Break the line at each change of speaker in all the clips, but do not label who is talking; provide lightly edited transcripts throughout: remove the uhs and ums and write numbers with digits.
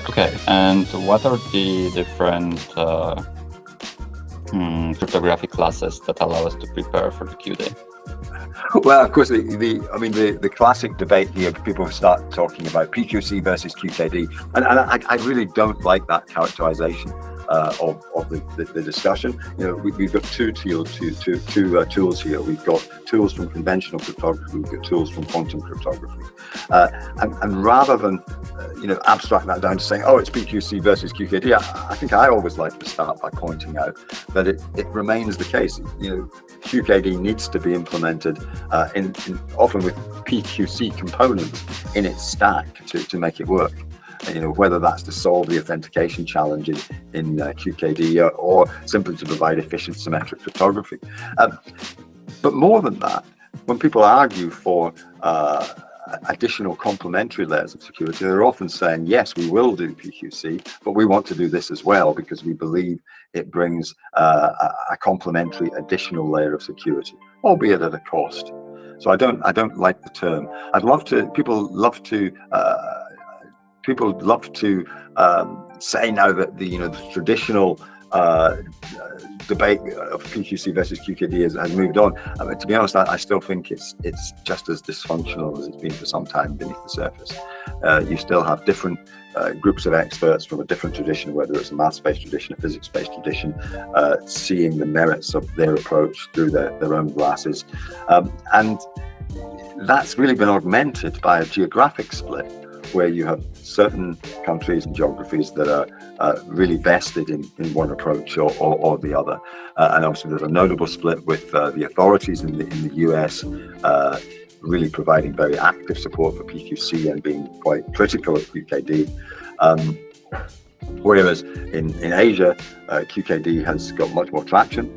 Okay, and what are the different cryptographic classes that allow us to prepare for the Q-Day?
Well, of course, the classic debate here, people start talking about PQC versus QKD, and I really don't like that characterization of the discussion. We've got two tools here. We've got tools from conventional cryptography, we've got tools from quantum cryptography, and rather than abstract that down to saying, oh, it's PQC versus QKD, I think I always like to start by pointing out that it remains the case. QKD needs to be implemented often with PQC components in its stack to make it work. Whether that's to solve the authentication challenge in QKD or simply to provide efficient symmetric cryptography. But more than that, when people argue for additional complementary layers of security, they're often saying, yes, we will do PQC, but we want to do this as well because we believe it brings a complementary additional layer of security, albeit at a cost. So I don't like the term. People love to say now that the traditional debate of PQC versus QKD has moved on. To be honest, I still think it's just as dysfunctional as it's been for some time beneath the surface. You still have different groups of experts from a different tradition, whether it's a maths-based tradition, a physics-based tradition, seeing the merits of their approach through their own glasses. And that's really been augmented by a geographic split, where you have certain countries and geographies that are really vested in one approach or the other. And obviously there's a notable split with the authorities in the US really providing very active support for PQC and being quite critical of QKD. Whereas in Asia, QKD has got much more traction.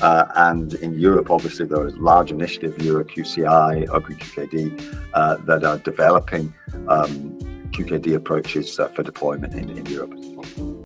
And in Europe, obviously, there is large initiative, EuroQCI, OpenQKD, that are developing QKD approaches for deployment in Europe as well.